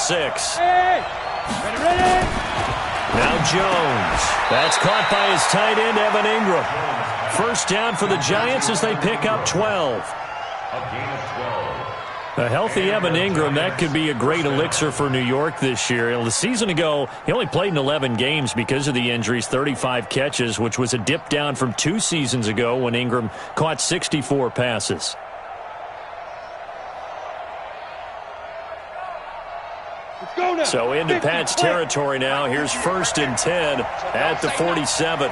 6. Now Jones. That's caught by his tight end, Evan Ingram. First down for the Giants as they pick up 12. A healthy Evan Ingram, that could be a great elixir for New York this year. The season ago, he only played in 11 games because of the injuries, 35 catches, which was a dip down from 2 seasons ago when Ingram caught 64 passes. So into Pat's territory now. Here's 1st and 10 at the 47.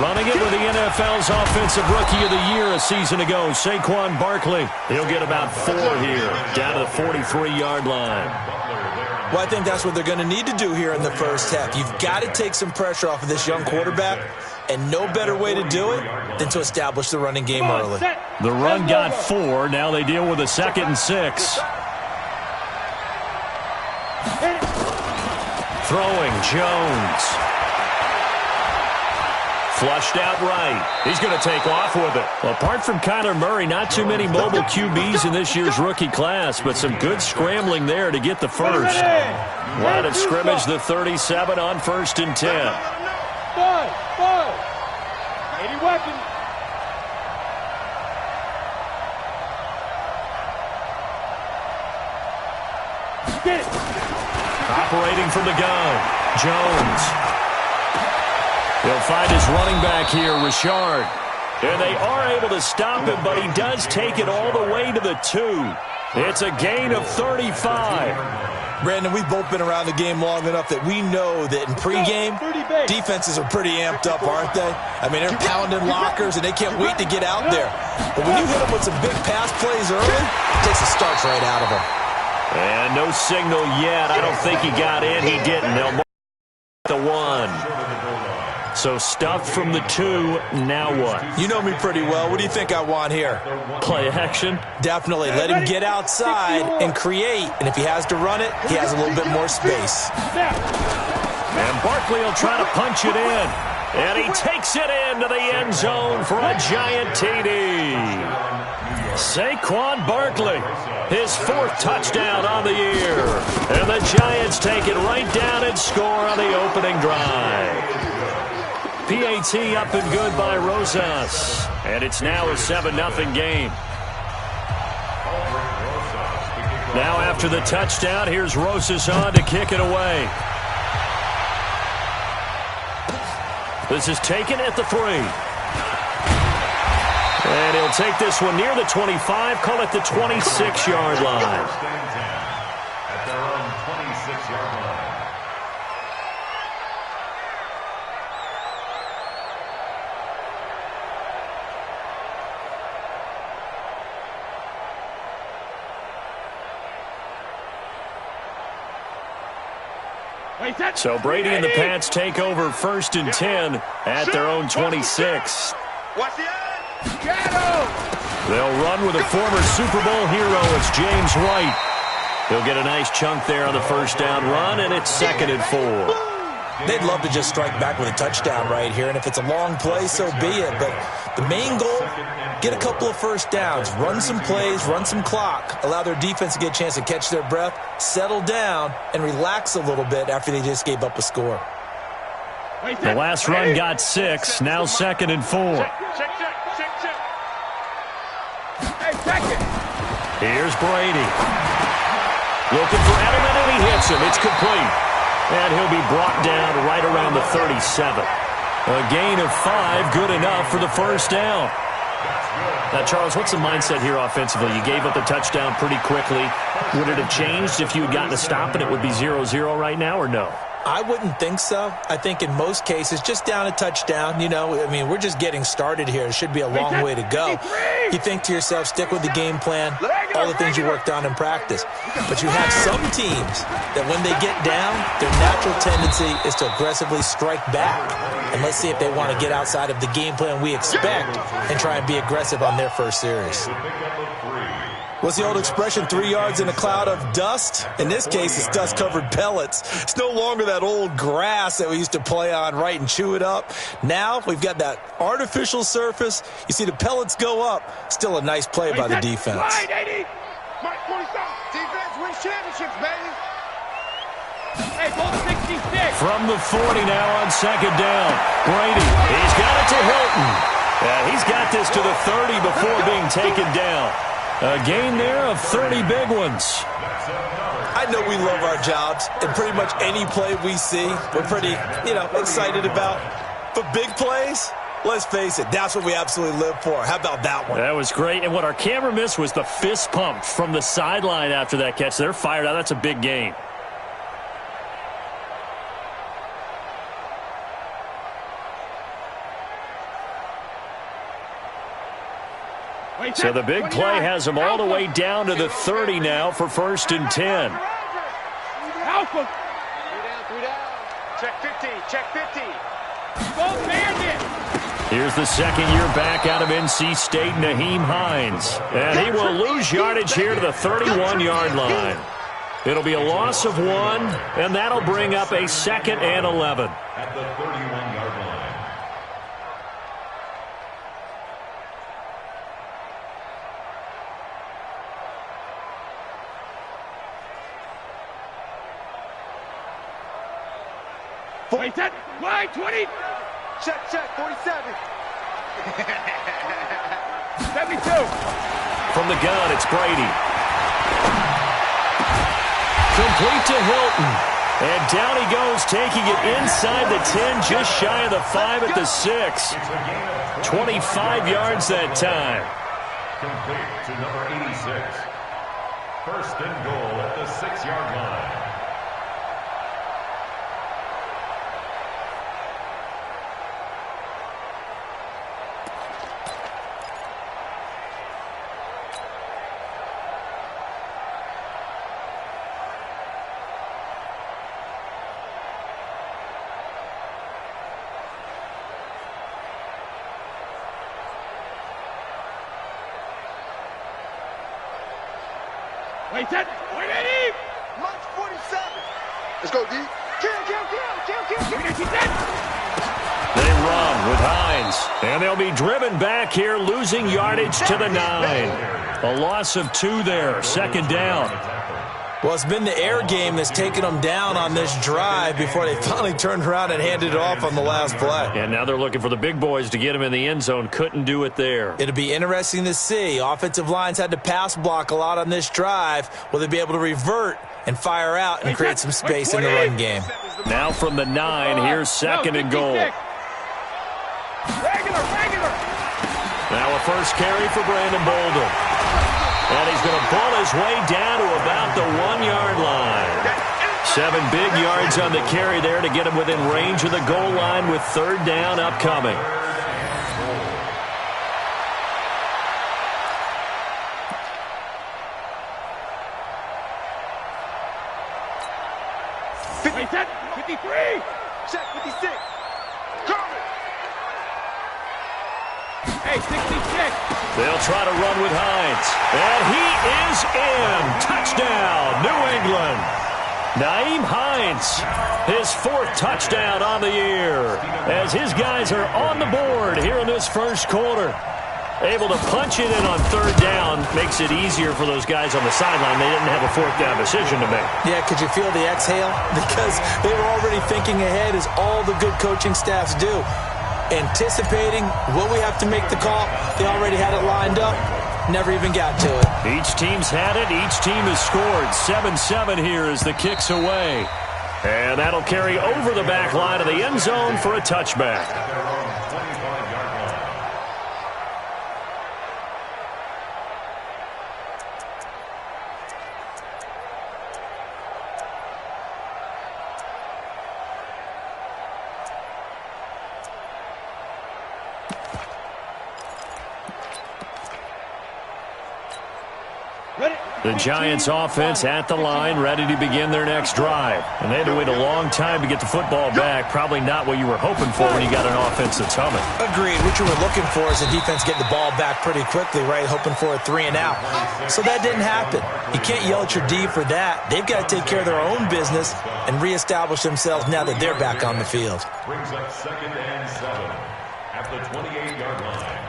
Running it with the NFL's Offensive Rookie of the Year a season ago, Saquon Barkley. He'll get about 4 here, down to the 43-yard line. Well, I think that's what they're going to need to do here in the first half. You've got to take some pressure off of this young quarterback, and no better way to do it than to establish the running game early. The run got 4. Now they deal with a 2nd and 6. Throwing, Jones. Flushed out right. He's going to take off with it. Well, apart from Kyler Murray, not too many mobile QBs in this year's rookie class, but some good scrambling there to get the first. Line of scrimmage, the 37 on 1st and 10. 80 weapons. Get it. Operating from the gun, Jones. He'll find his running back here, Richard. And they are able to stop him, but he does take it all the way to the 2. It's a gain of 35. Brandon, we've both been around the game long enough that we know that in pregame, defenses are pretty amped up, aren't they? I mean, they're pounding lockers, and they can't wait to get out there. But when you hit them with some big pass plays early, it takes the starch right out of them. And no signal yet. I don't think he got in. He didn't. They'll mark the 1. So stuffed from the 2. Now what? You know me pretty well. What do you think I want here? Play action? Definitely. Let him get outside and create. And if he has to run it, he has a little bit more space. And Barkley will try to punch it in. And he takes it into the end zone for a giant TD. Saquon Barkley, his 4th touchdown on the year. And the Giants take it right down and score on the opening drive. PAT up and good by Rosas. And it's now a 7-0 game. Now after the touchdown, here's Rosas on to kick it away. This is taken at the 3. And he'll take this one near the 25, call it the 26-yard line. At their own 26-yard line. So Brady and the Pats take over 1st and 10 at their own 26. They'll run with a former Super Bowl hero. It's James White. He'll get a nice chunk there on the first down run, and it's 2nd and 4. They'd love to just strike back with a touchdown right here, and if it's a long play, so be it. But the main goal, get a couple of first downs, run some plays, run some clock, allow their defense to get a chance to catch their breath, settle down, and relax a little bit after they just gave up a score. The last run got 6, now 2nd and 4. Here's Brady. Looking for Edelman, and he hits him. It's complete. And he'll be brought down right around the 37. A gain of 5, good enough for the first down. Now, Charles, what's the mindset here offensively? You gave up a touchdown pretty quickly. Would it have changed if you had gotten a stop and it would be 0-0 right now, or no? I wouldn't think so. I think in most cases, just down a touchdown, you know, I mean, we're just getting started here. It should be a long way to go. You think to yourself, stick with the game plan, all the things you worked on in practice. But you have some teams that when they get down, their natural tendency is to aggressively strike back. And let's see if they want to get outside of the game plan we expect and try and be aggressive on their first series. What's the old expression, 3 yards in a cloud of dust? In this case, it's dust-covered pellets. It's no longer that old grass that we used to play on, right, and chew it up. Now we've got that artificial surface. You see the pellets go up. Still a nice play by the defense. championships, baby. Hey, goal 66. From the 40 now on second down. Brady, he's got it to Hilton. He's got this to the 30 before being taken down. A gain there of 30 big ones. I know we love our jobs, and pretty much any play we see, we're pretty, excited about. But big plays, let's face it, that's what we absolutely live for. How about that one? That was great. And what our camera missed was the fist pump from the sideline after that catch. They're fired out. That's a big gain. So the big play has them all the way down to the 30 now for 1st and 10. Alpha. 3 down. Check 50. Check 50. Go Bandit. Here's the second year back out of NC State, Nyheim Hines. And he will lose yardage here to the 31-yard line. It'll be a loss of 1, and that'll bring up a 2nd and 11. At the 31-yard line. Wait, that line 20. Check, 47. 72. From the gun, it's Brady. Complete to Hilton. And down he goes, taking it inside the 10, just shy of the 5 at the 6. 25 yards that time. Complete to number 86. 1st and goal at the 6-yard line. Wait, that. Wait, Eddie. Lunch 47. Let's go, D. Kill. They run with Hines, and they'll be driven back here, losing yardage to the 9. A loss of 2 there, 2nd down. Well, it's been the air game that's taken them down on this drive before they finally turned around and handed it off on the last play. And now they're looking for the big boys to get him in the end zone. Couldn't do it there. It'll be interesting to see. Offensive lines had to pass block a lot on this drive. Will they be able to revert and fire out and create some space in the run game? Now from the 9, here's 2nd and goal. Regular. Now a first carry for Brandon Bolden. And he's going to pull his way down to about the 1-yard line. 7 big yards on the carry there to get him within range of the goal line with 3rd down upcoming. Wait, that. 53. Check 56. Hey, 66. They'll try to run with Hines. And he is in. Touchdown, New England. Nyheim Hines, his 4th touchdown on the year, as his guys are on the board here in this first quarter. Able to punch it in on 3rd down makes it easier for those guys on the sideline. They didn't have a 4th down decision to make. Yeah, could you feel the exhale? Because they were already thinking ahead, as all the good coaching staffs do. Anticipating, will we have to make the call? They already had it lined up. Never even got to it. Each team's had it. Each team has scored. 7-7 here as the kick's away. And that'll carry over the back line of the end zone for a touchback. The Giants offense at the line, ready to begin their next drive. And they had to wait a long time to get the football back. Probably not what you were hoping for when you got an offense that's humming. Agreed. What you were looking for is the defense getting the ball back pretty quickly, right? Hoping for a 3 and out. So that didn't happen. You can't yell at your D for that. They've got to take care of their own business and reestablish themselves now that they're back on the field. Brings up 2nd and 7 at the 28-yard line.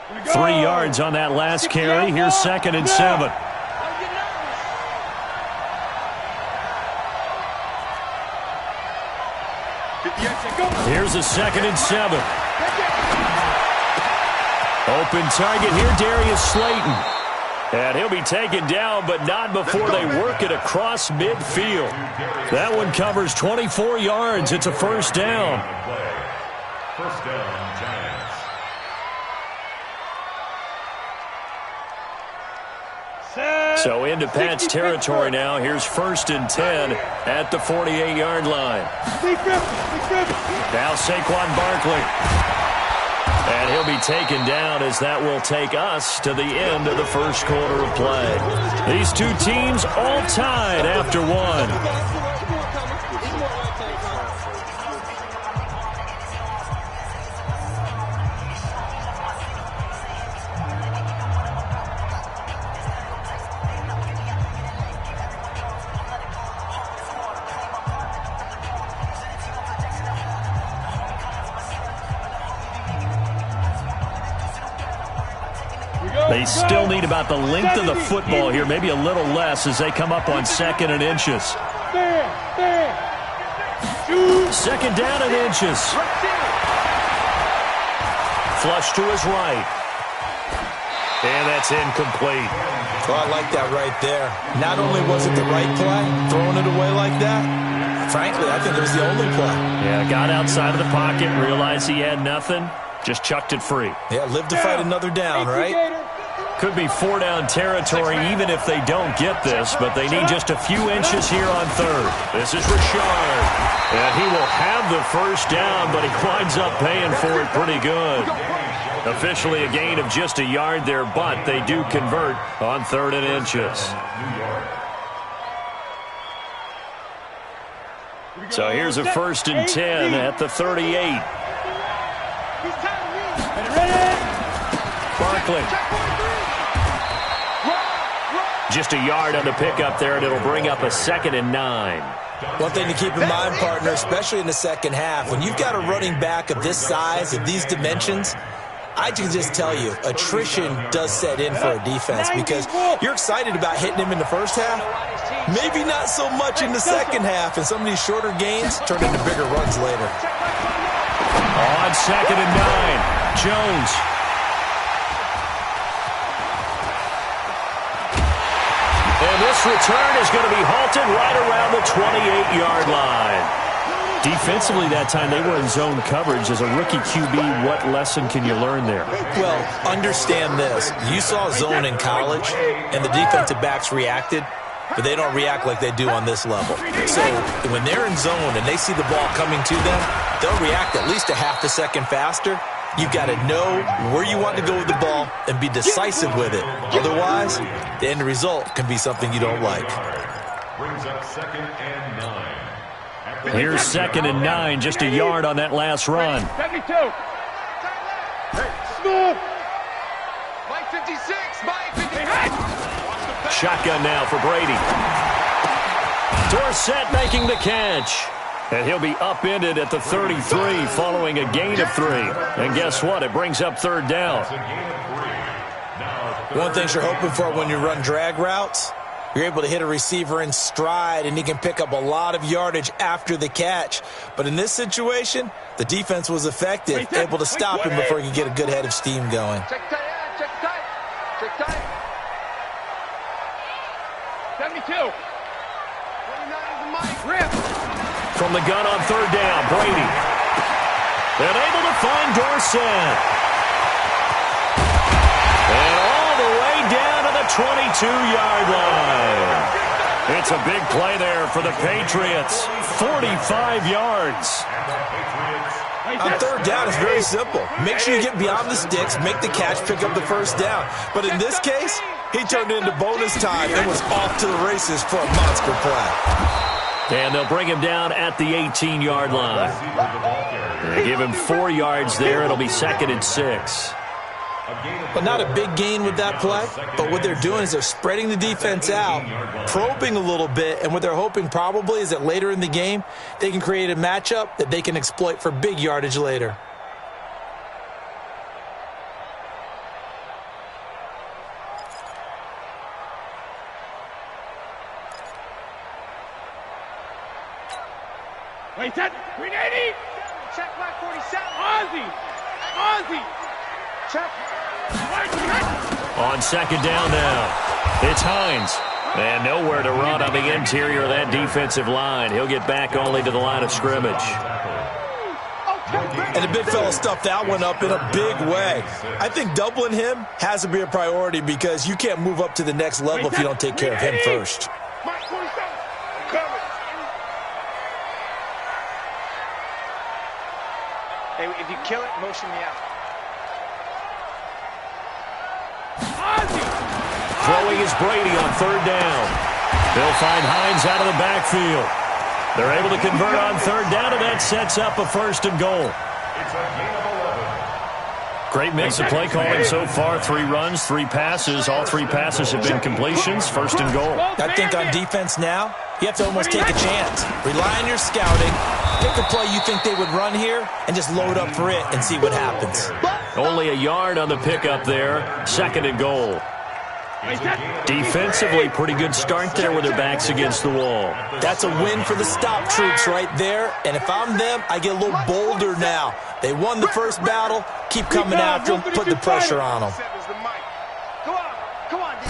3 yards on that last carry. Here's 2nd and 7. Here's a 2nd and 7. Open target here, Darius Slayton. And he'll be taken down, but not before they work it across midfield. That one covers 24 yards. It's a first down. First down, Giants. So into Pat's territory now. Here's 1st and 10 at the 48-yard line. Now Saquon Barkley. And he'll be taken down as that will take us to the end of the first quarter of play. These two teams all tied after one. They still need about the length of the football here, maybe a little less as they come up on 2nd and inches. 2nd down and inches. Flush to his right. And that's incomplete. Well, I like that right there. Not only was it the right play, throwing it away like that, frankly, I think it was the only play. Yeah, got outside of the pocket, realized he had nothing, just chucked it free. Yeah, live to fight another down, right? Could be 4-down territory even if they don't get this, but they need just a few inches here on 3rd. This is Richard, and he will have the first down, but he winds up paying for it pretty good. Officially a gain of just a yard there, but they do convert on 3rd and inches. So here's a 1st and 10 at the 38. Barkley. Just a yard on the pickup there, and it'll bring up a 2nd and 9. One thing to keep in mind, partner, especially in the second half, when you've got a running back of this size, of these dimensions, I can just tell you, attrition does set in for a defense because you're excited about hitting him in the first half. Maybe not so much in the second half, and some of these shorter gains turn into bigger runs later. On 2nd and 9, Jones. And this return is going to be halted right around the 28-yard line. Defensively that time, they were in zone coverage. As a rookie QB, what lesson can you learn there? Well, understand this. You saw zone in college, and the defensive backs reacted, but they don't react like they do on this level. So when they're in zone and they see the ball coming to them, they'll react at least a half a second faster. You've got to know where you want to go with the ball and be decisive with it. Otherwise, the end result can be something you don't like. Brings up 2nd and 9. Here's 2nd and 9, just a yard on that last run. 72. Mike 56. Mike 56. Shotgun now for Brady. Dorsett making the catch. And he'll be upended at the 33 following a gain of 3. And guess what? It brings up 3rd down. One thing you're hoping for when you run drag routes, you're able to hit a receiver in stride, and he can pick up a lot of yardage after the catch. But in this situation, the defense was effective, able to stop him before he could get a good head of steam going. Check tight. Check tight. Check tight. 72. 29 is the mic. Rip. From the gun on 3rd down, Brady. And able to find Dorsett. And all the way down to the 22-yard line. It's a big play there for the Patriots. 45 yards. On 3rd down, it's very simple. Make sure you get beyond the sticks, make the catch, pick up the first down. But in this case, he turned it into bonus time and was off to the races for a monster play. And they'll bring him down at the 18-yard line. They give him 4 yards there. It'll be 2nd and 6. But not a big gain with that play. But what they're doing is they're spreading the defense out, probing a little bit, and what they're hoping probably is that later in the game, they can create a matchup that they can exploit for big yardage later. Wait, set. 380. Check black 47. Ozzy. Ozzy. Check. On second down now, it's Hines. And nowhere to run on the interior of that defensive line. He'll get back only to the line of scrimmage. And the big fella stuffed that one up in a big way. I think doubling him has to be a priority because you can't move up to the next level if you don't take care of him first. Hey, if you kill it, motion me out. Throwing is Brady on third down. They'll find Hines out of the backfield. They're able to convert on third down, and that sets up a first and goal. It's a gain of 11. Great mix of play calling so far. 3 runs, 3 passes. All 3 passes have been completions. First and goal. I think on defense now, you have to almost take a chance. Rely on your scouting. Pick a play you think they would run here and just load up for it and see what happens. Only a yard on the pickup there. Second and goal. Defensively, pretty good start there with their backs against the wall. That's a win for the stop troops right there. And if I'm them, I get a little bolder now. They won the first battle. Keep coming after them. Put the pressure on them. Come on. Come on, D.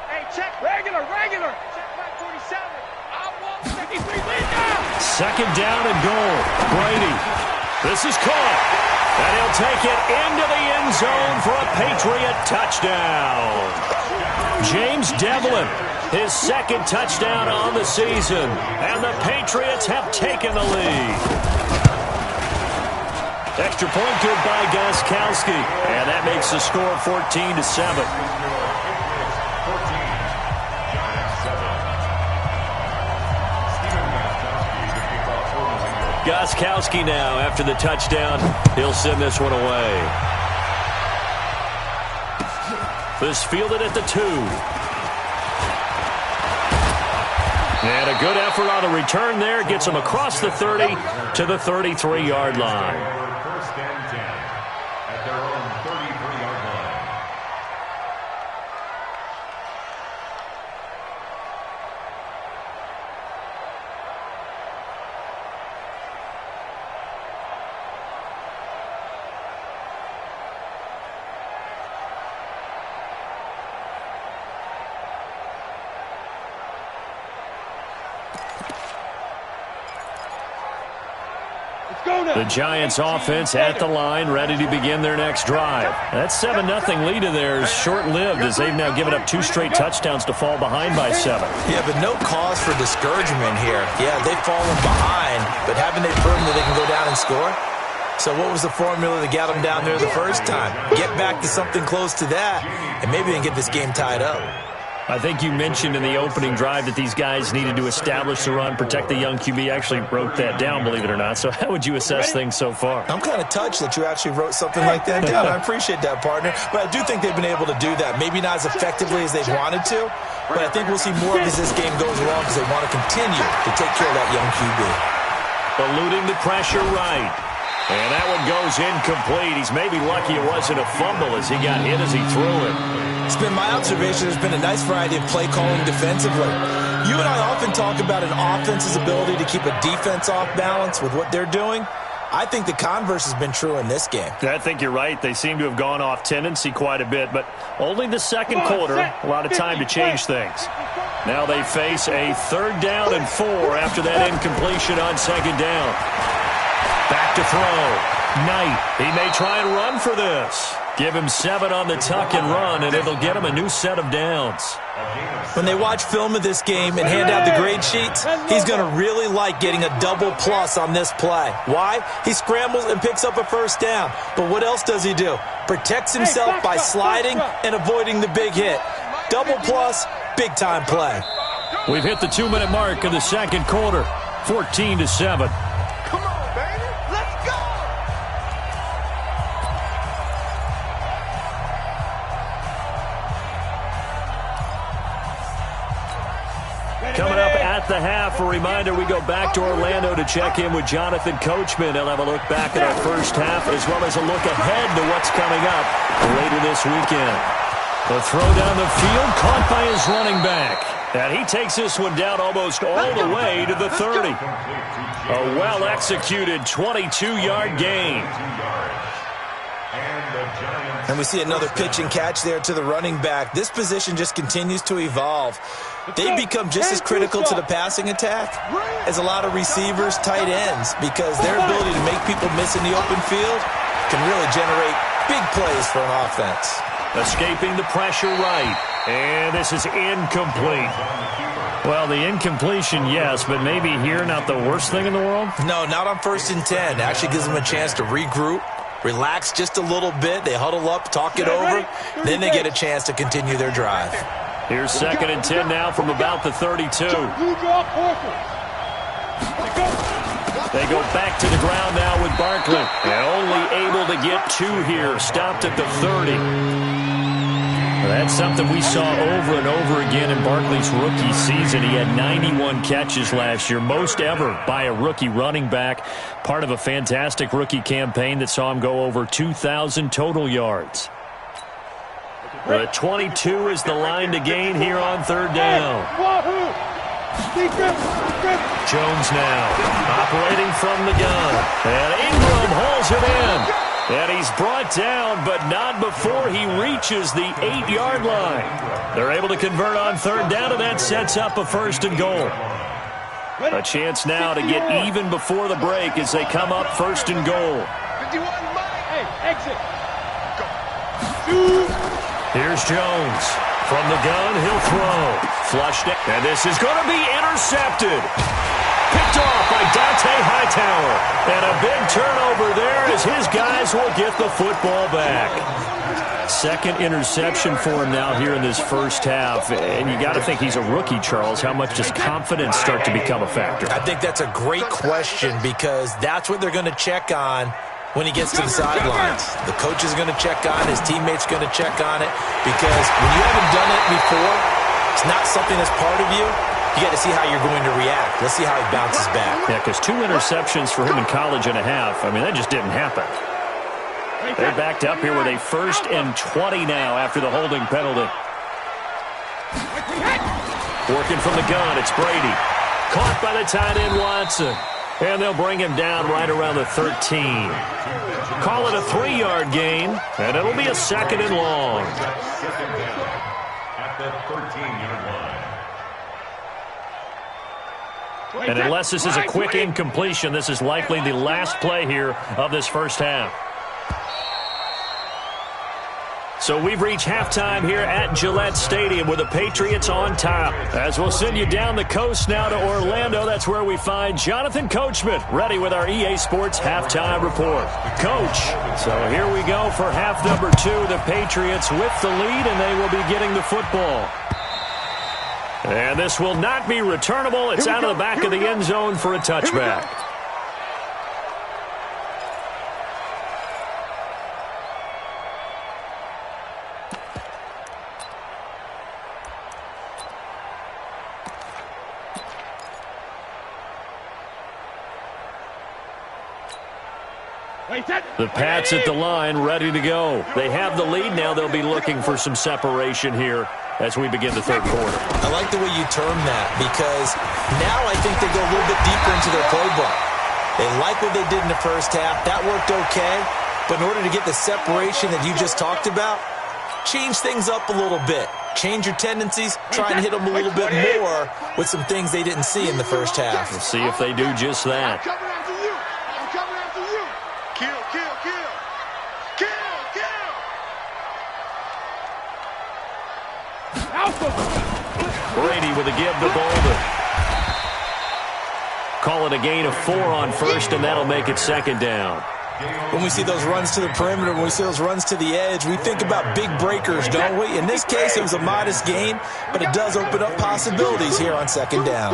Hey, check. Regular. Check black 47. I want 53 lead now. Second down and goal. Brady. This is caught. And he'll take it into the end zone for a Patriot touchdown. James Devlin, his second touchdown on the season. And the Patriots have taken the lead. Extra point good by Gostkowski. And that makes the score 14-7. Gostkowski now, after the touchdown, he'll send this one away. This fielded at the 2. And a good effort on the return there. Gets him across the 30 to the 33-yard line. First and 10 at their own 33-yard line. The Giants offense at the line, ready to begin their next drive. That 7-0 lead of theirs short-lived as they've now given up 2 straight touchdowns to fall behind by 7. Yeah, but no cause for discouragement here. Yeah, they've fallen behind, but haven't they proven that they can go down and score? So what was the formula that got them down there the first time? Get back to something close to that, and maybe they can get this game tied up. I think you mentioned in the opening drive that these guys needed to establish the run, protect the young QB. I actually wrote that down, believe it or not. So how would you assess things so far? I'm kind of touched that you actually wrote something like that down. I appreciate that, partner. But I do think they've been able to do that. Maybe not as effectively as they've wanted to, but I think we'll see more of as this game goes along because they want to continue to take care of that young QB. Eluding the pressure right. And that one goes incomplete. He's maybe lucky it wasn't a fumble as he got hit as he threw it. It's been my observation there's been a nice variety of play calling defensively. You and I often talk about an offense's ability to keep a defense off balance with what they're doing. I think the converse has been true in this game. I think you're right. They seem to have gone off tendency quite a bit, but only the second quarter, a lot of time to change things. Now they face a 3rd down and 4 after that incompletion on 2nd down. Back to throw. Knight, he may try and run for this. Give him 7 on the tuck and run, and it'll get him a new set of downs. When they watch film of this game and hand out the grade sheets, he's going to really like getting a double plus on this play. Why? He scrambles and picks up a 1st down. But what else does he do? Protects himself by sliding and avoiding the big hit. Double plus, big-time play. We've hit the 2-minute mark of the second quarter, 14-7. Coming up at the half, a reminder, we go back to Orlando to check in with Jonathan Coachman. He'll have a look back at our first half as well as a look ahead to what's coming up later this weekend. The throw down the field caught by his running back. And he takes this one down almost all the way to the 30. A well-executed 22-yard gain. And we see another pitch and catch there to the running back. This position just continues to evolve. They become just as critical to the passing attack as a lot of receivers, tight ends, because their ability to make people miss in the open field can really generate big plays for an offense. Escaping the pressure right. And this is incomplete. Well, the incompletion, yes, but maybe here not the worst thing in the world? No, not on 1st and 10. Actually gives them a chance to regroup, relax just a little bit. They huddle up, talk it over. Then they get a chance to continue their drive. Here's 2nd and 10 now from about the 32. They go back to the ground now with Barkley. And only able to get 2 here. Stopped at the 30. That's something we saw over and over again in Barkley's rookie season. He had 91 catches last year, most ever by a rookie running back. Part of a fantastic rookie campaign that saw him go over 2,000 total yards. The 22 is the line to gain here on 3rd down. Jones now operating from the gun. And Ingram hauls it in. And he's brought down, but not before he reaches the 8-yard line. They're able to convert on 3rd down, and that sets up a 1st and goal. A chance now to get even before the break as they come up 1st and goal. Here's Jones. From the gun, he'll throw. Flushed it, and this is going to be intercepted. Picked off by Dante Hightower. And a big turnover there as his guys will get the football back. 2nd interception for him now here in this first half. And you got to think he's a rookie, Charles. How much does confidence start to become a factor? I think that's a great question because that's what they're going to check on when he gets to the sidelines. The coach is going to check on, his teammates going to check on it, because when you haven't done it before, it's not something that's part of you. You got to see how you're going to react. Let's see how he bounces back. Yeah, because 2 interceptions for him in college and a half. I mean, that just didn't happen. They're backed up here with a 1st and 20 now after the holding penalty. Working from the gun, it's Brady. Caught by the tight end Watson. And they'll bring him down right around the 13. Call it a 3-yard gain, and it'll be a 2nd and long. At the 13-yard line. And unless this is a quick incompletion, this is likely the last play here of this first half. So we've reached halftime here at Gillette Stadium with the Patriots on top. As we'll send you down the coast now to Orlando, that's where we find Jonathan Coachman ready with our EA Sports Halftime Report. Coach, so here we go for half number 2. The Patriots with the lead, and they will be getting the football. And this will not be returnable. It's out of the back of the end zone for a touchback. The Pats at the line, ready to go. They have the lead now. They'll be looking for some separation here as we begin the 3rd quarter. I like the way you term that because now I think they go a little bit deeper into their playbook. They like what they did in the first half. That worked okay. But in order to get the separation that you just talked about, change things up a little bit. Change your tendencies. Try and hit them a little bit more with some things they didn't see in the first half. We'll see if they do just that. Brady with a give to Bolden. Call it a gain of 4 on 1st, and that'll make it 2nd down. When we see those runs to the perimeter, when we see those runs to the edge, we think about big breakers, don't we? In this case, it was a modest gain, but it does open up possibilities here on 2nd down.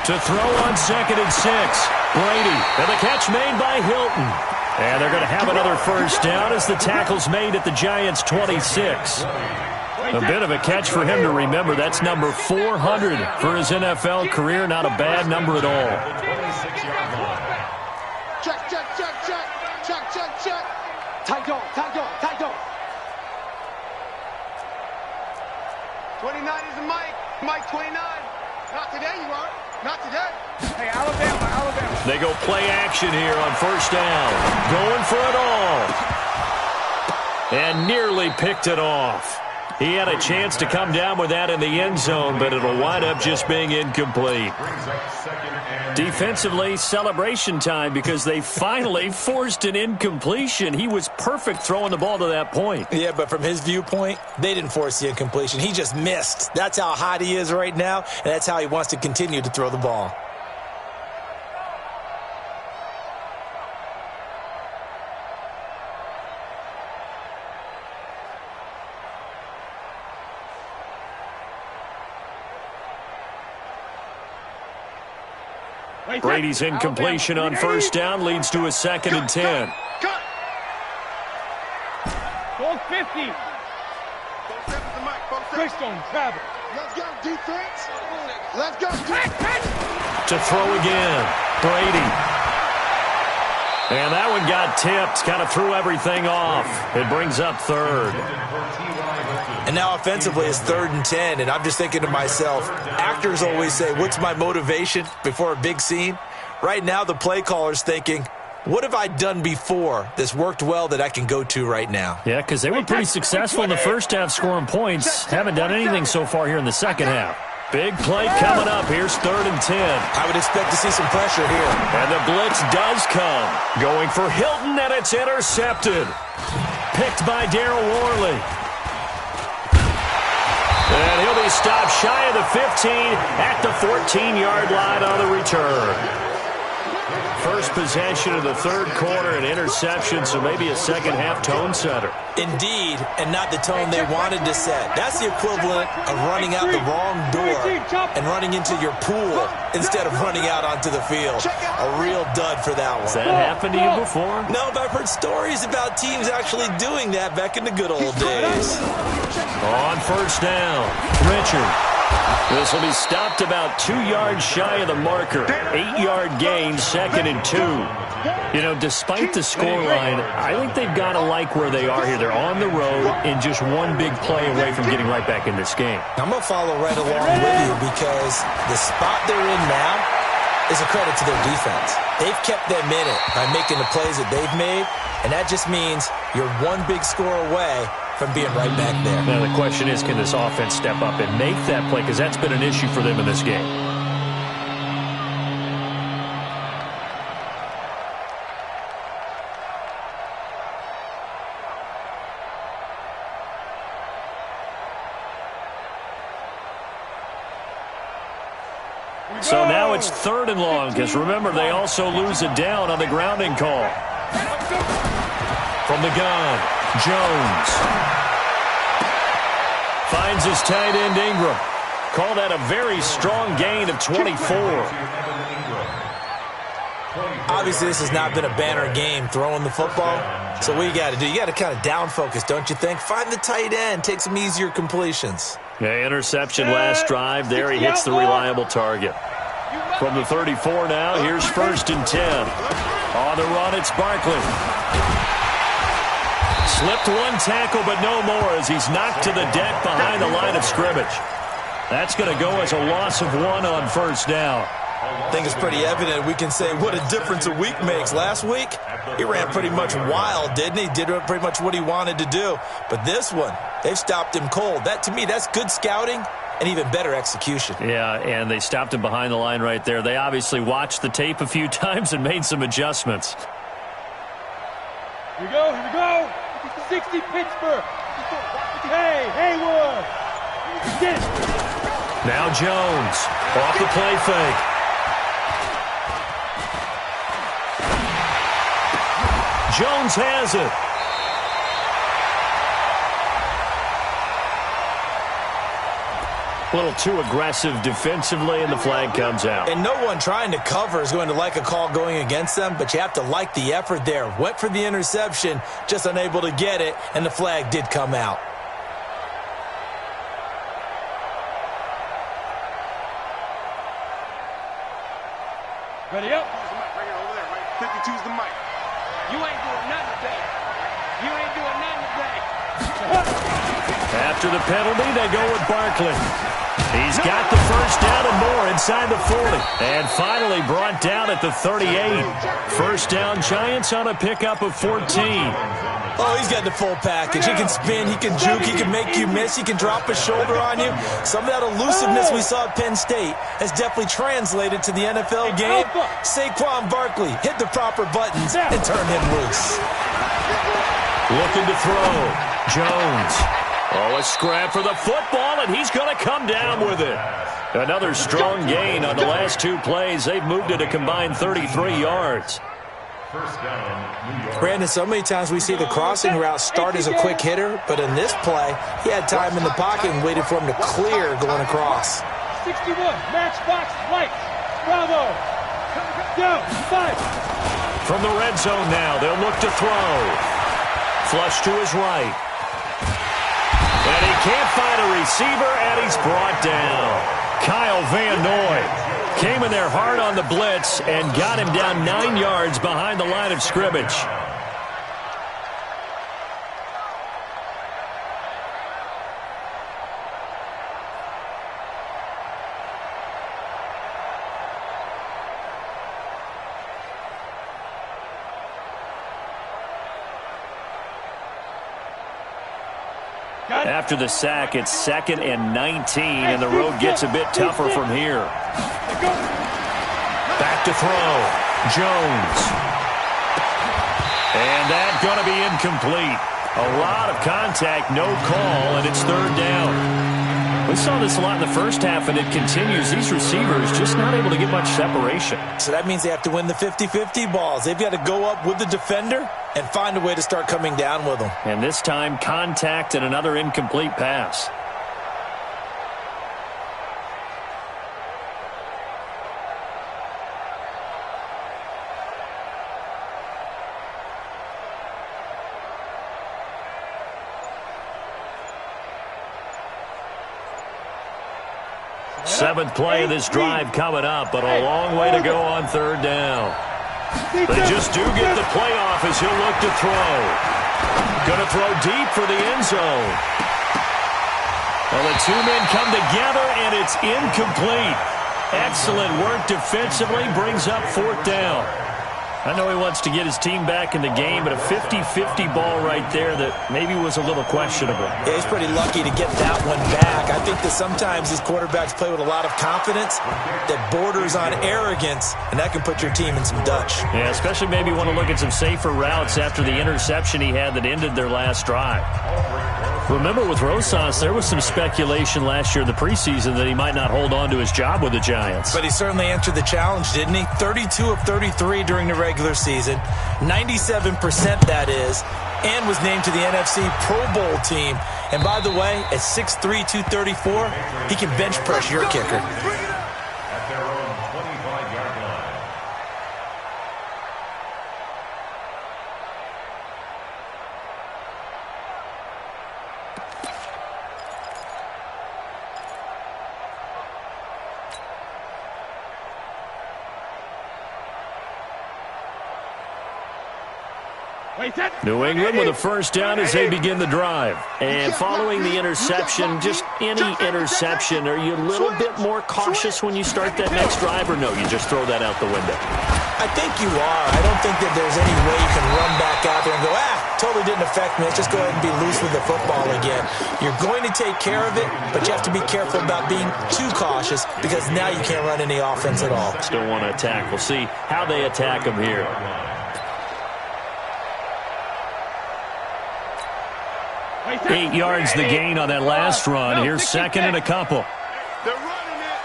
To throw on 2nd and 6. Brady, and the catch made by Hilton. And they're going to have another first down as the tackle's made at the Giants' 26. A bit of a catch for him to remember. That's number 400 for his NFL career. Not a bad number at all. Check, check, check, check. Check, check, check. Tight dog, tight dog, tight dog. 29 is the Mike. Mike 29. Not today, you are. Not today. Hey, Alabama. They go play action here on first down. Going for it all. And nearly picked it off. He had a chance to come down with that in the end zone, but it'll wind up just being incomplete. Defensively, celebration time because they finally forced an incompletion. He was perfect throwing the ball to that point. Yeah, but from his viewpoint, they didn't force the incompletion. He just missed. That's how hot he is right now, and that's how he wants to continue to throw the ball. Brady's incompletion on first down leads to a 2nd and 10. Cut. Ball 50. Chris on travel. Let's go, defense. Let's go, defense. To throw again. Brady. And that one got tipped. Kind of threw everything off. It brings up 3rd. And now offensively it's 3rd and 10, and I'm just thinking to myself, actors always say, what's my motivation before a big scene? Right now the play caller's thinking, what have I done before that's worked well that I can go to right now? Yeah, because they were pretty successful in the first half scoring points. Haven't done anything so far here in the second half. Big play coming up. Here's 3rd and 10. I would expect to see some pressure here. And the blitz does come. Going for Hilton, and it's intercepted. Picked by Darryl Worley. And he'll be stopped shy of the 15 at the 14-yard line on the return. First possession of the 3rd quarter, an interception, so maybe a second-half tone setter. Indeed, and not the tone they wanted to set. That's the equivalent of running out the wrong door and running into your pool instead of running out onto the field. A real dud for that one. Has that happened to you before? No, but I've heard stories about teams actually doing that back in the good old days. On first down, Richard. This will be stopped about 2 yards shy of the marker. 8-yard gain, 2nd and 2. You know, despite the scoreline, I think they've got to like where they are here. They're on the road and just one big play away from getting right back in this game. I'm going to follow right along with you because the spot they're in now is a credit to their defense. They've kept them in it by making the plays that they've made, and that just means you're one big score away from being right back there. Now the question is, can this offense step up and make that play? Because that's been an issue for them in this game. So now it's 3rd and long, because remember, they also lose it down on the grounding call. From the gun, Jones. Finds his tight end, Ingram. Call that a very strong gain of 24. Obviously, this has not been a banner game throwing the football. So what you got to do, you got to kind of down focus, don't you think? Find the tight end, take some easier completions. Yeah, interception last drive. There he hits the reliable target. From the 34 now, here's 1st and 10. On the run, it's Barkley. Slipped one tackle, but no more as he's knocked to the deck behind the line of scrimmage. That's going to go as a loss of 1 on first down. I think it's pretty evident we can say what a difference a week makes. Last week, he ran pretty much wild, didn't he? Did pretty much what he wanted to do. But this one, they've stopped him cold. That, to me, that's good scouting and even better execution. Yeah, and they stopped him behind the line right there. They obviously watched the tape a few times and made some adjustments. Here we go. 60 Pittsburgh. Hey, Haywood. Now Jones off the play fake. Jones has it. A little too aggressive defensively, and the flag comes out. And no one trying to cover is going to like a call going against them, but you have to like the effort there. Went for the interception, just unable to get it, and the flag did come out. Ready up. 52's the mic. You ain't doing nothing today. You ain't doing nothing today. After the penalty, they go with Barkley. He's got the first down and more inside the 40. And finally brought down at the 38. First down, Giants on a pickup of 14. Oh, he's got the full package. He can spin, he can juke, he can make you miss, he can drop a shoulder on you. Some of that elusiveness we saw at Penn State has definitely translated to the NFL game. Saquon Barkley hit the proper buttons and turned him loose. Looking to throw. Jones. Oh, a scrap for the football, and he's going to come down with it. Another strong gain on the last two plays. They've moved it a combined 33 yards. First down, New York. Brandon, so many times we see the crossing route start as a quick hitter, but in this play, he had time in the pocket and waited for him to clear going across. 61, matchbox, lights, bravo, go, 5. From the red zone now, they'll look to throw. Flush to his right. And he can't find a receiver, and he's brought down. Kyle Van Noy came in there hard on the blitz and got him down 9 yards behind the line of scrimmage. After the sack, it's 2nd and 19, and the road gets a bit tougher from here. Back to throw. Jones. And that's going to be incomplete. A lot of contact, no call, and it's 3rd down. We saw this a lot in the first half, and it continues. These receivers just not able to get much separation. So that means they have to win the 50-50 balls. They've got to go up with the defender and find a way to start coming down with them. And this time, contact and another incomplete pass. Seventh play of this drive coming up, but a long way to go on 3rd down. They just do get the playoff as he'll look to throw. Going to throw deep for the end zone. Well, the two men come together, and it's incomplete. Excellent work defensively, brings up 4th down. I know he wants to get his team back in the game, but a 50-50 ball right there that maybe was a little questionable. Yeah, he's pretty lucky to get that one back. I think that sometimes these quarterbacks play with a lot of confidence that borders on arrogance, and that can put your team in some Dutch. Yeah, especially maybe want to look at some safer routes after the interception he had that ended their last drive. Remember, with Rosas, there was some speculation last year in the preseason that he might not hold on to his job with the Giants. But he certainly answered the challenge, didn't he? 32 of 33 during the regular season, 97% that is, and was named to the NFC Pro Bowl team. And by the way, at 6'3", 234, he can bench press your kicker. At their own 25-yard line. New England with a first down as they begin the drive. And following the interception, just any interception, are you a little bit more cautious when you start that next drive, or no, you just throw that out the window? I think you are. I don't think that there's any way you can run back out there and go, totally didn't affect me. Let's just go ahead and be loose with the football again. You're going to take care of it, but you have to be careful about being too cautious because now you can't run any offense at all. Still want to attack. We'll see how they attack them here. 8 yards the gain on that last run. Here's 2nd and a couple. They're running it.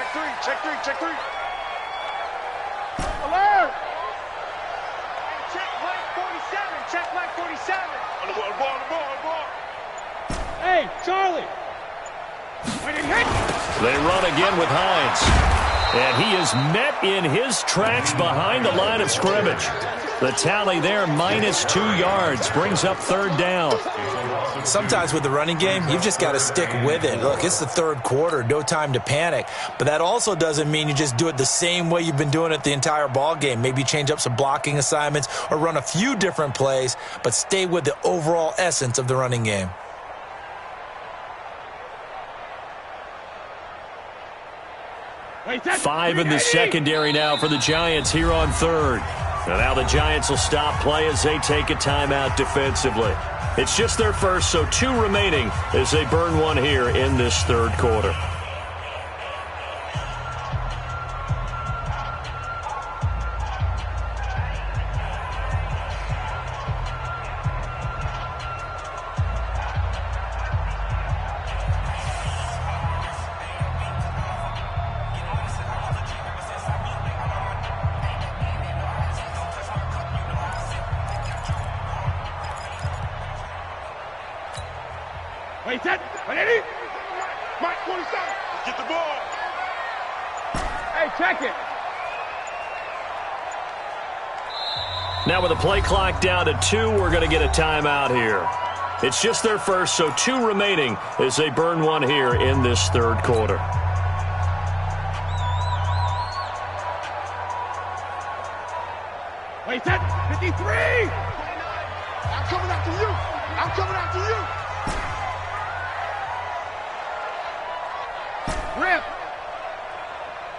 Check three. Alert! Check blank 47. On the ball. Hey, Charlie. They run again with Hines. And he is met in his tracks behind the line of scrimmage. The tally there, -2 yards, brings up 3rd down. Sometimes with the running game, you've just got to stick with it. Look, it's the 3rd quarter, no time to panic. But that also doesn't mean you just do it the same way you've been doing it the entire ball game. Maybe change up some blocking assignments or run a few different plays, but stay with the overall essence of the running game. Five in the secondary now for the Giants here on 3rd. And now the Giants will stop play as they take a timeout defensively. It's just their first, so 2 remaining as they burn one here in this 3rd quarter. Wait, set. Ready? Mark 27. Let's get the ball. Hey, check it. Now with the play clock down to 2, we're going to get a timeout here. It's just their first, so 2 remaining as they burn one here in this 3rd quarter. Wait, set. 53. I'm coming after you. I'm coming after you. Rip.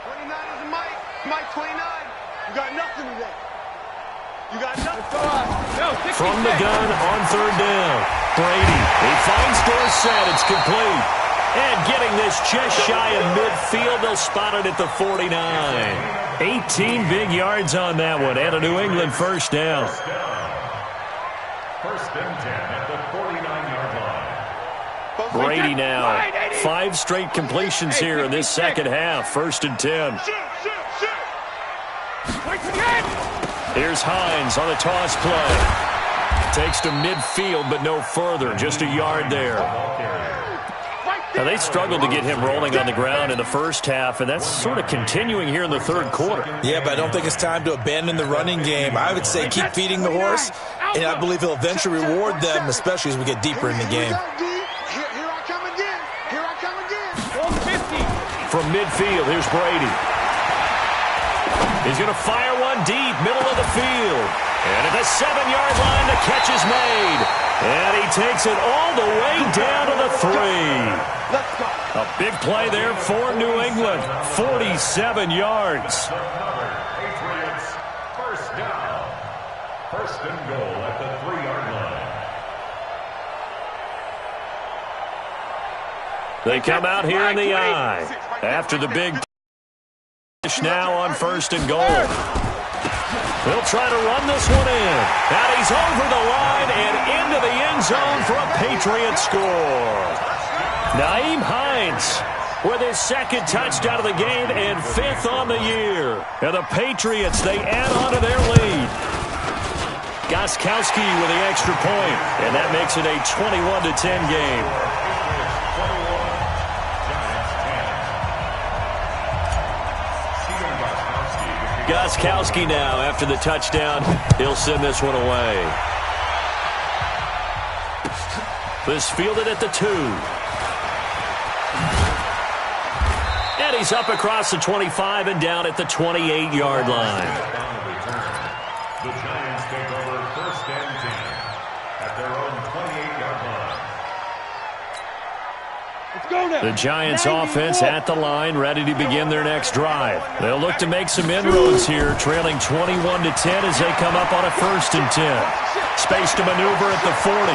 29 is a Mike. Mike 29. You got nothing today. You got nothing. From the gun on 3rd down. Brady. He finds Dorsett. It's complete. And getting this just shy of midfield. They'll spot it at the 49. 18 big yards on that one. And a New England first down. First and 10 at the 49-yard line. Brady now. 5 straight completions here in this second half. 1st and 10. Here's Hines on the toss play. Takes to midfield, but no further. Just a yard there. Now, they struggled to get him rolling on the ground in the first half, and that's sort of continuing here in the 3rd quarter. Yeah, but I don't think it's time to abandon the running game. I would say keep feeding the horse, and I believe he'll eventually reward them, especially as we get deeper in the game. From midfield, here's Brady. He's going to fire one deep, middle of the field. And at the 7-yard line, the catch is made. And he takes it all the way down to the 3. A big play there for New England. 47 yards. Patriots, first down. First and goal at the 3-yard line. They come out here in the eye after the big push now on 1st and goal. They'll try to run this one in. And he's over the line and into the end zone for a Patriot score. Nyheim Hines with his 2nd touchdown of the game and 5th on the year. And the Patriots, they add on to their lead. Gostkowski with the extra point, and that makes it a 21-10 game. Gostkowski now, after the touchdown, he'll send this one away. This fielded at the 2. And he's up across the 25 and down at the 28-yard line. The Giants take over 1st and 10 at their own 28-yard line. The Giants offense at the line, ready to begin their next drive. They'll look to make some inroads here, trailing 21-10 as they come up on a 1st and 10. Space to maneuver at the 40.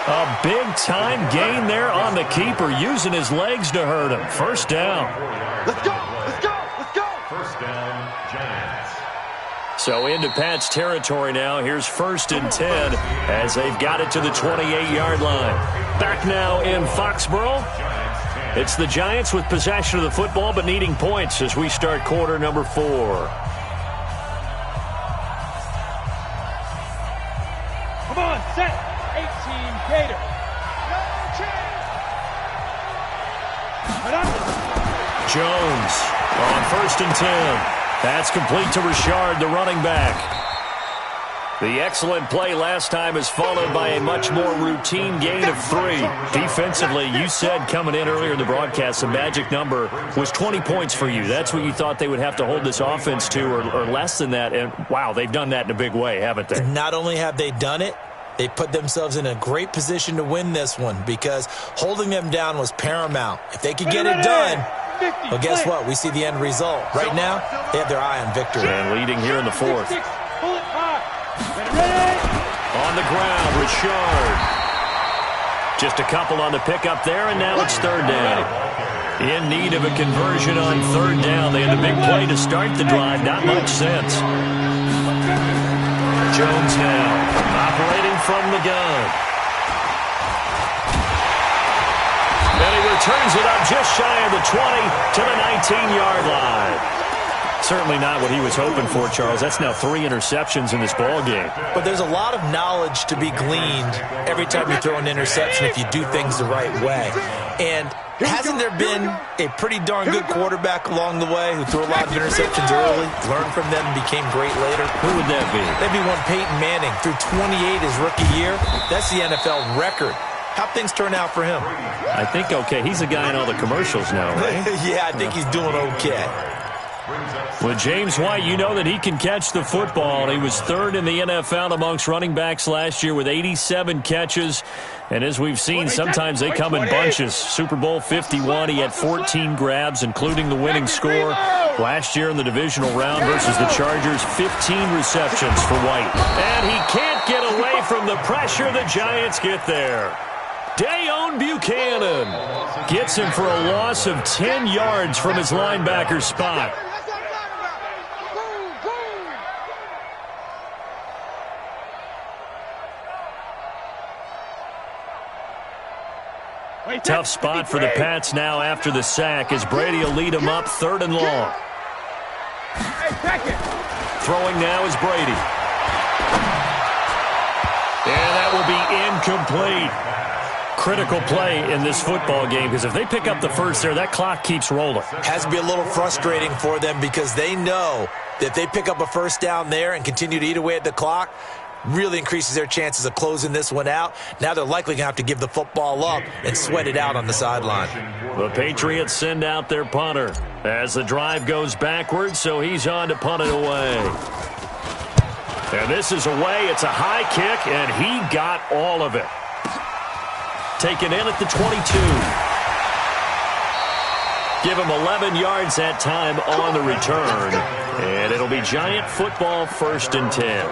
A big-time gain there on the keeper, using his legs to hurt him. First down. Let's go, let's go, let's go. First down, Giants. So into Pat's territory now. Here's 1st and 10 as they've got it to the 28-yard line. Back now in Foxborough. It's the Giants with possession of the football but needing points as we start quarter number 4. Come on, set. 18 Gator. No change. Jones on 1st and 10. That's complete to Richard, the running back. The excellent play last time is followed by a much more routine gain of 3. Defensively, you said coming in earlier in the broadcast, the magic number was 20 points for you. That's what you thought they would have to hold this offense to, or less than that. And, wow, they've done that in a big way, haven't they? Not only have they done it, they put themselves in a great position to win this one because holding them down was paramount. If they could get it done, well, guess what? We see the end result. Right now, they have their eye on victory. And leading here in the 4th. On the ground, Richard. Just a couple on the pickup there, and now it's 3rd down. In need of a conversion on 3rd down. They had a big play to start the drive. Not much sense. Jones now, operating from the gun. And he returns it up just shy of the 20 to the 19-yard line. Certainly not what he was hoping for, Charles. That's now 3 interceptions in this ball game. But there's a lot of knowledge to be gleaned every time you throw an interception if you do things the right way. And hasn't there been a pretty darn good quarterback along the way who threw a lot of interceptions early, learned from them, and became great later? Who would that be? That'd be one Peyton Manning. Threw 28 his rookie year. That's the NFL record. How'd things turn out for him? I think okay. He's a guy in all the commercials now, right? Yeah, I think he's doing okay. With James White, you know that he can catch the football. He was 3rd in the NFL amongst running backs last year with 87 catches. And as we've seen, sometimes they come in bunches. Super Bowl 51, he had 14 grabs, including the winning score. Last year in the divisional round versus the Chargers, 15 receptions for White. And he can't get away from the pressure. The Giants get there. Dayon Buchanan gets him for a loss of 10 yards from his linebacker spot. Tough spot for the Pats now after the sack as Brady will lead him up 3rd and long. Throwing now is Brady. And that will be incomplete. Critical play in this football game because if they pick up the first there, that clock keeps rolling. Has to be a little frustrating for them because they know that if they pick up a first down there and continue to eat away at the clock, really increases their chances of closing this one out. Now they're likely going to have to give the football up and sweat it out on the sideline. The Patriots send out their punter as the drive goes backwards, so he's on to punt it away. And this is away. It's a high kick, and he got all of it. Taken in at the 22. Give him 11 yards that time on the return. And it'll be Giant football 1st and 10.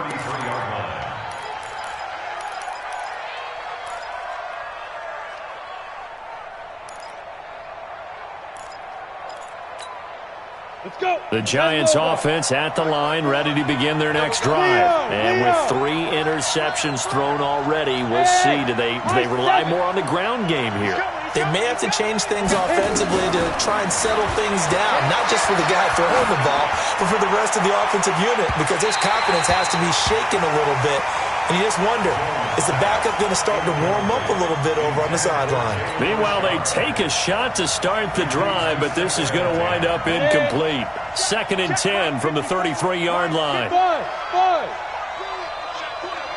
The Giants offense at the line, ready to begin their next drive. And with 3 interceptions thrown already, we'll see. Do they rely more on the ground game here? They may have to change things offensively to try and settle things down, not just for the guy throwing the ball, but for the rest of the offensive unit, because his confidence has to be shaken a little bit. And you just wonder, is the backup going to start to warm up a little bit over on the sideline? Meanwhile, they take a shot to start the drive, but this is going to wind up incomplete. 2nd and 10 from the 33-yard line.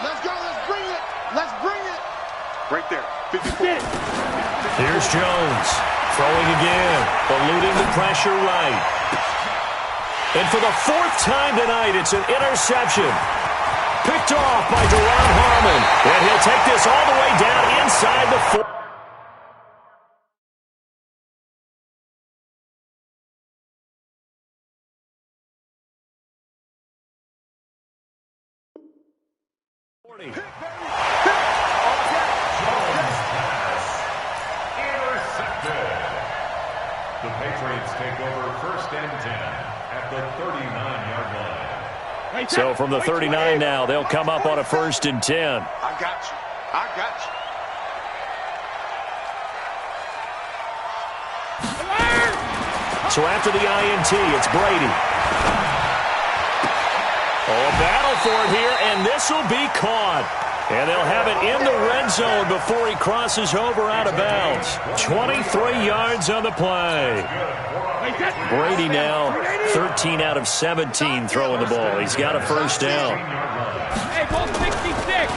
Let's go. Let's bring it. Let's bring it. Right there. 54. Here's Jones. Throwing again. Eluding the pressure right. And for the 4th time tonight, it's an interception. Picked off by Deron Harmon. And he'll take this all the way down inside the 4. The Patriots take over 1st and 10 at the 39-yard line. So from the 39 now, they'll come up on a 1st and 10. I got you. I got you. So after the INT, it's Brady. Oh, a battle for it here, and this will be caught. And they'll have it in the red zone before he crosses over out of bounds. 23 yards on the play. Brady now 13 out of 17 throwing the ball. He's got a first down. Hey, ball 66.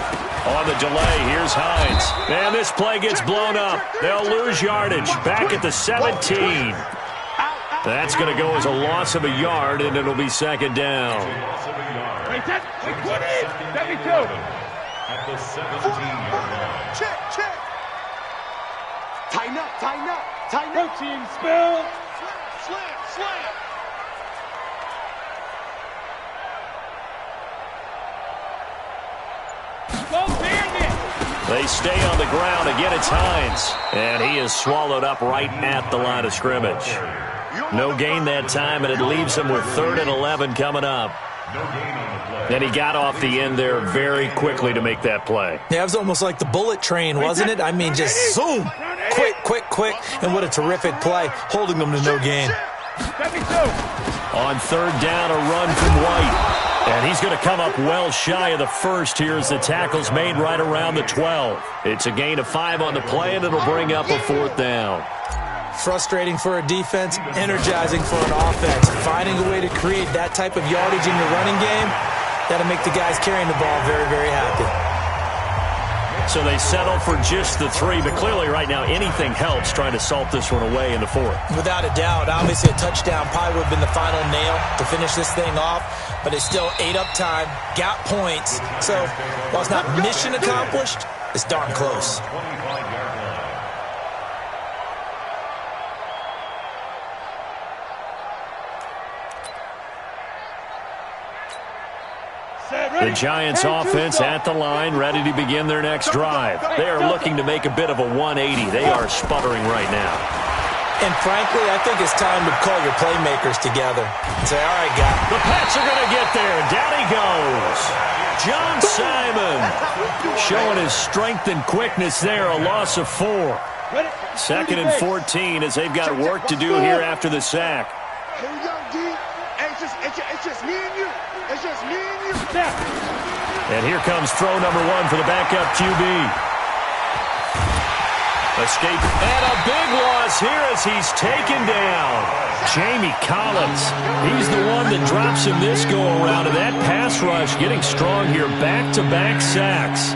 On the delay, here's Hines. And this play gets blown up. They'll lose yardage. Back at the 17. That's going to go as a loss of a yard, and it'll be second down. Wait, 72. At the 17-yard line. Check. Tighten up. Protein spill. Slam. Go Bandit. They stay on the ground. Again, it's Hines. And he is swallowed up right at the line of scrimmage. No gain that time, and it leaves him with 3rd and 11 coming up. No gain on the play. And he got off the end there very quickly to make that play. Yeah, it was almost like the bullet train, wasn't it? I mean, just zoom. Quick. And what a terrific play, holding them to no gain. 72. On 3rd down, a run from White. And he's going to come up well shy of the first here as the tackle's made right around the 12. It's a gain of 5 on the play, and it'll bring up a 4th down. Frustrating for a defense, energizing for an offense. Finding a way to create that type of yardage in your running game, that'll make the guys carrying the ball very, very happy. So they settle for just the 3, but clearly right now anything helps trying to salt this one away in the 4th. Without a doubt, obviously a touchdown probably would have been the final nail to finish this thing off, but it's still ate up time, got points. So while it's not mission accomplished, it's darn close. 25-yard line. The Giants offense at the line, ready to begin their next drive. They are looking to make a bit of a 180. They are sputtering right now. And frankly, I think it's time to call your playmakers together and say, all right, guys. The Pats are going to get there. Down he goes. John Simon showing his strength and quickness there, a loss of 4. 2nd and 14 as they've got work to do here after the sack. Here we go, D. It's just me and you. It's just me and you. And here comes throw number 1 for the backup QB. Escape and a big loss here as he's taken down. Jamie Collins, he's the one that drops him this go-around. And that pass rush getting strong here, back-to-back sacks.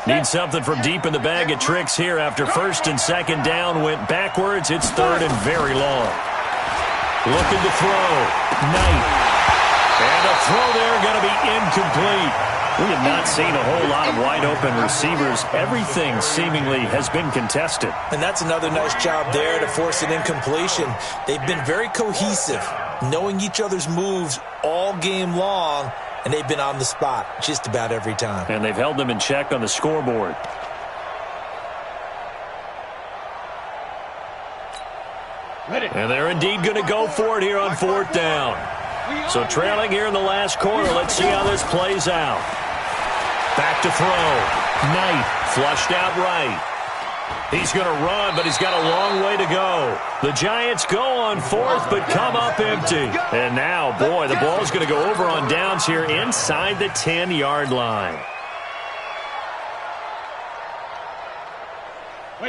Need something from deep in the bag of tricks here after 1st and 2nd down went backwards. It's 3rd and very long. Looking to throw. Knight. And a throw there going to be incomplete. We have not seen a whole lot of wide open receivers. Everything seemingly has been contested. And that's another nice job there to force an incompletion. They've been very cohesive, knowing each other's moves all game long. And they've been on the spot just about every time. And they've held them in check on the scoreboard. And they're indeed going to go for it here on 4th down. So trailing here in the last quarter, let's see how this plays out. Back to throw. Knight flushed out right. He's going to run, but he's got a long way to go. The Giants go on 4th, but come up empty. And now, boy, the ball's going to go over on downs here inside the 10-yard line.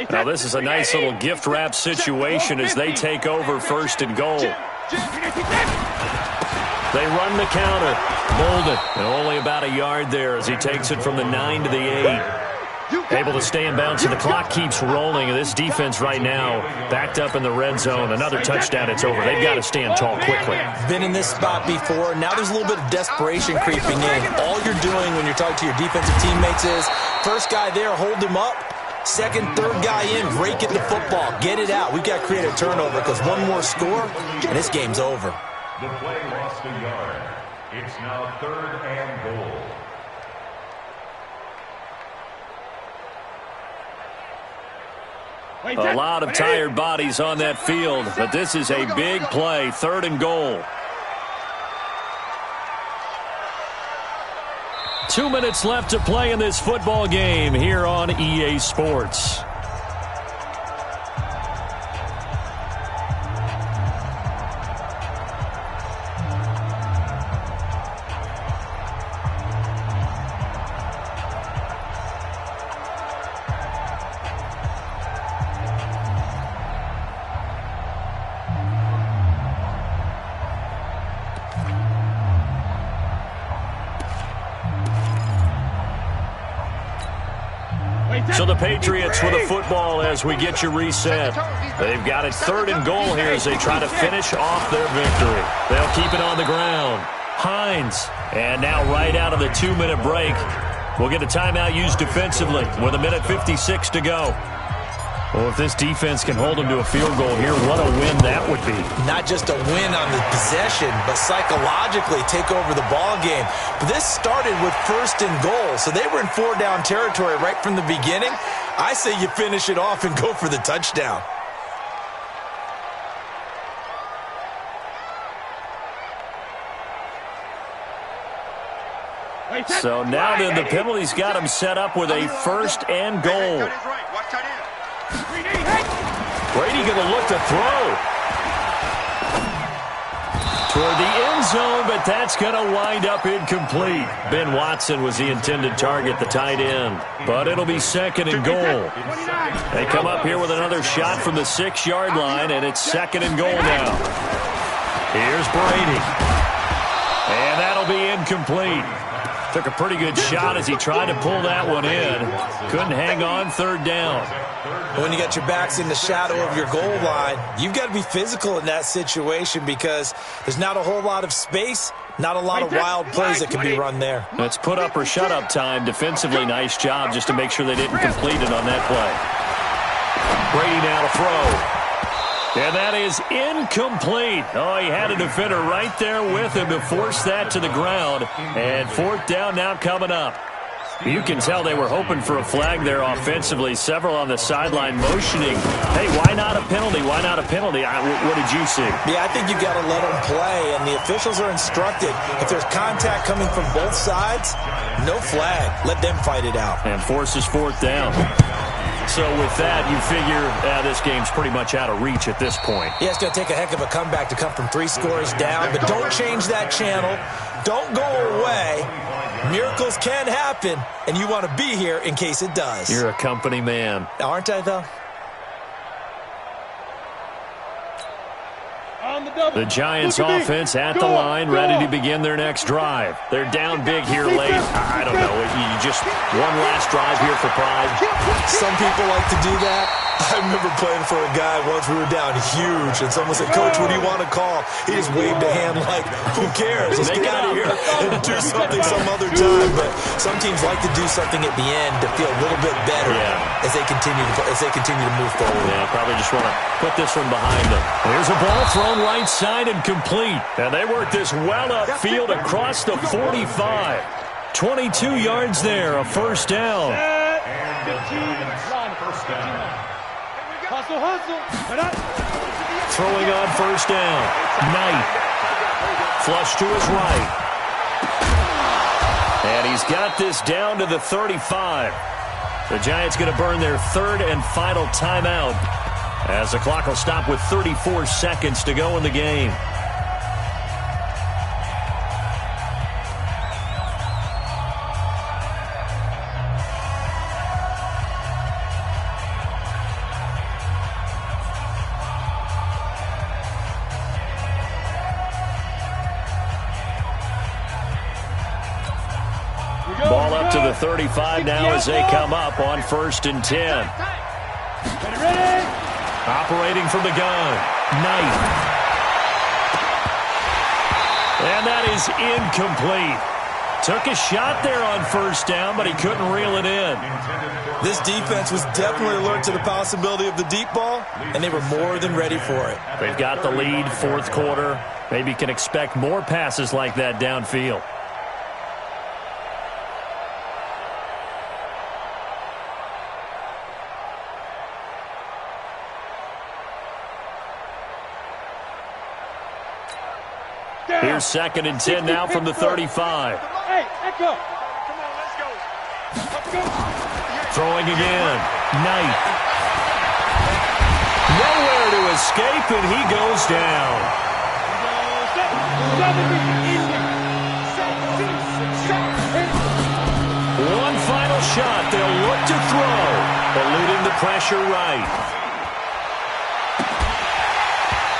Now, this is a nice little gift wrap situation as they take over 1st and goal. They run the counter. Bolden, and only about a yard there as he takes it from the 9 to the 8. Able to stay in bounds, and the clock keeps rolling. And this defense right now backed up in the red zone. Another touchdown, it's over. They've got to stand tall quickly. Been in this spot before. Now there's a little bit of desperation creeping in. All you're doing when you're talking to your defensive teammates is, first guy there, hold him up. Second, third guy in, rake at the football. Get it out. We've got to create a turnover because one more score, and this game's over. The play lost a yard. It's now 3rd and goal. A lot of tired bodies on that field, but this is a big play, 3rd and goal. 2 minutes left to play in this football game here on EA Sports. So the Patriots with a football as we get you reset. They've got it 3rd and goal here as they try to finish off their victory. They'll keep it on the ground. Hines. And now right out of the 2-minute break, we'll get a timeout used defensively with 1:56 to go. Well, if this defense can hold them to a field goal here, what a win that would be. Not just a win on the possession, but psychologically take over the ball game. But this started with 1st and goal, so they were in 4-down territory right from the beginning. I say you finish it off and go for the touchdown. So now then the penalty's got him set up with a 1st and goal. Brady going to look to throw toward the end zone, but that's going to wind up incomplete. Ben Watson was the intended target, the tight end, but it'll be 2nd and goal. They come up here with another shot from the 6-yard line, and it's 2nd and goal now. Here's Brady, and that'll be incomplete. Took a pretty good shot as he tried to pull that one in. Couldn't hang on, 3rd down. When you got your backs in the shadow of your goal line, you've got to be physical in that situation because there's not a whole lot of space, not a lot of wild plays that can be run there. It's put up or shut up time. Defensively, nice job just to make sure they didn't complete it on that play. Brady now to throw. And that is incomplete. Oh, he had a defender right there with him to force that to the ground. And 4th down now coming up. You can tell they were hoping for a flag there offensively. Several on the sideline motioning. Hey, why not a penalty? Why not a penalty? What did you see? Yeah, I think you've got to let them play, and the officials are instructed. If there's contact coming from both sides, no flag. Let them fight it out. And forces 4th down. So with that, you figure this game's pretty much out of reach at this point. Yeah, it's going to take a heck of a comeback to come from 3 scores down, but don't change that channel. Don't go away. Miracles can happen, and you want to be here in case it does. You're a company man. Aren't I, though? The Giants offense at the line, ready to begin their next drive. They're down big here late. I don't know. You just one last drive here for pride. Some people like to do that. I remember playing for a guy once. We were down huge, and someone said, "Coach, what do you want to call?" He just waved a hand like, "Who cares? Let's get out of here and do something some other time." But some teams like to do something at the end to feel a little bit better as they continue to move forward. Yeah, probably just want to put this one behind them. Here's a ball thrown right side and complete. And they work this well upfield across the 45. 22 yards there, a 1st down. Throwing on 1st down. Knight. Flush to his right. And he's got this down to the 35. The Giants going to burn their 3rd and final timeout as the clock will stop with 34 seconds to go in the game. Ball up to the 35 now as they come up on 1st and 10. Operating from the gun. Knight. And that is incomplete. Took a shot there on 1st down, but he couldn't reel it in. This defense was definitely alert to the possibility of the deep ball, and they were more than ready for it. They've got the lead, 4th quarter. Maybe can expect more passes like that downfield. Here's 2nd and 10 now from the 35. Hey, echo. Throwing again. Knight. Nowhere to escape, and he goes down. One final shot. They'll look to throw. Eluding the pressure right.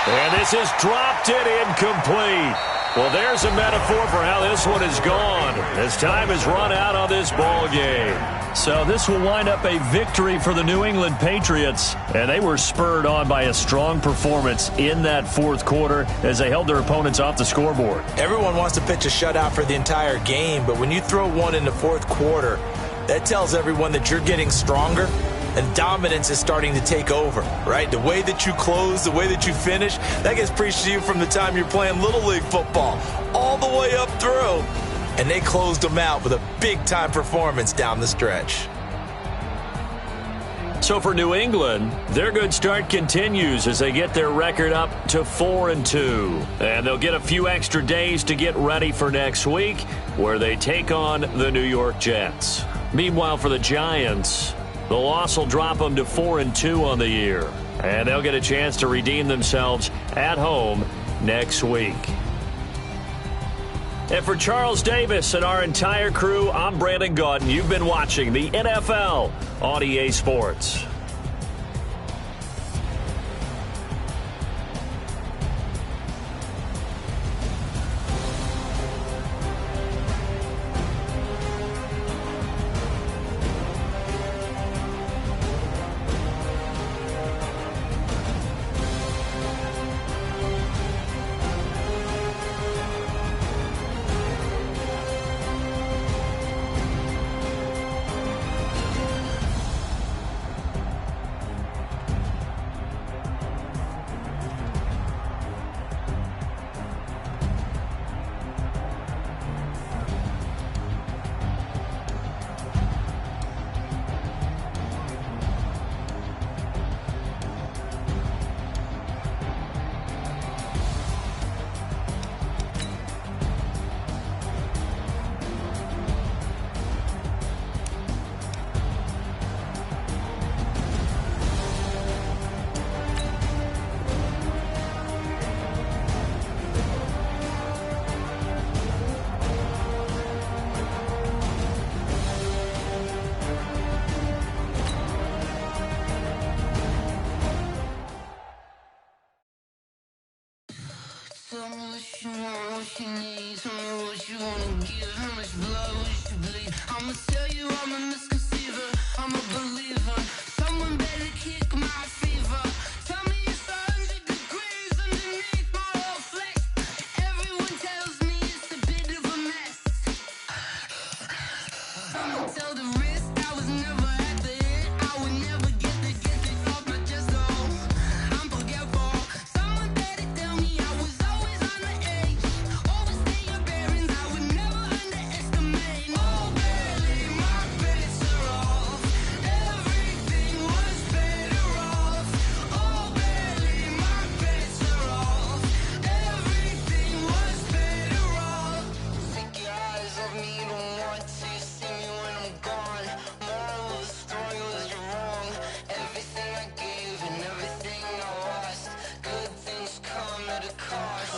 And this has dropped it incomplete. Well, there's a metaphor for how this one is gone, as time has run out on this ball game. So this will wind up a victory for the New England Patriots, and they were spurred on by a strong performance in that fourth quarter as they held their opponents off the scoreboard. Everyone wants to pitch a shutout for the entire game, but when you throw one in the fourth quarter, that tells everyone that you're getting stronger and dominance is starting to take over, right? The way that you close, the way that you finish, that gets preached to you from the time you're playing Little League football all the way up through. And they closed them out with a big-time performance down the stretch. So for New England, their good start continues as they get their record up to 4-2. And they'll get a few extra days to get ready for next week, where they take on the New York Jets. Meanwhile, for the Giants, the loss will drop them to 4-2 on the year. And they'll get a chance to redeem themselves at home next week. And for Charles Davis and our entire crew, I'm Brandon Gaudin. You've been watching the NFL on EA Sports. Tell me what you want, what you need. Tell me what you wanna give. How much blood would you bleed? I'ma tell you I'm a misconceiver. I'm a believer. Someone better kick my fever. Tell me it's 100 degrees underneath my whole flesh. Everyone tells me it's a bit of a mess. I'ma tell the risk I was never at the end. I would never get the off my chest. Oh, I'm forgetful. Someone better tell me I was always on the edge. Overstay your bearings, I would never underestimate. Oh, barely my bets are off. Everything was better off. Oh, barely my bets are off. Everything was better off. Take your eyes off me, don't want to see me when I'm gone. Moral of the story was you're wrong. Everything I gave and everything I lost. Good things come at a cost.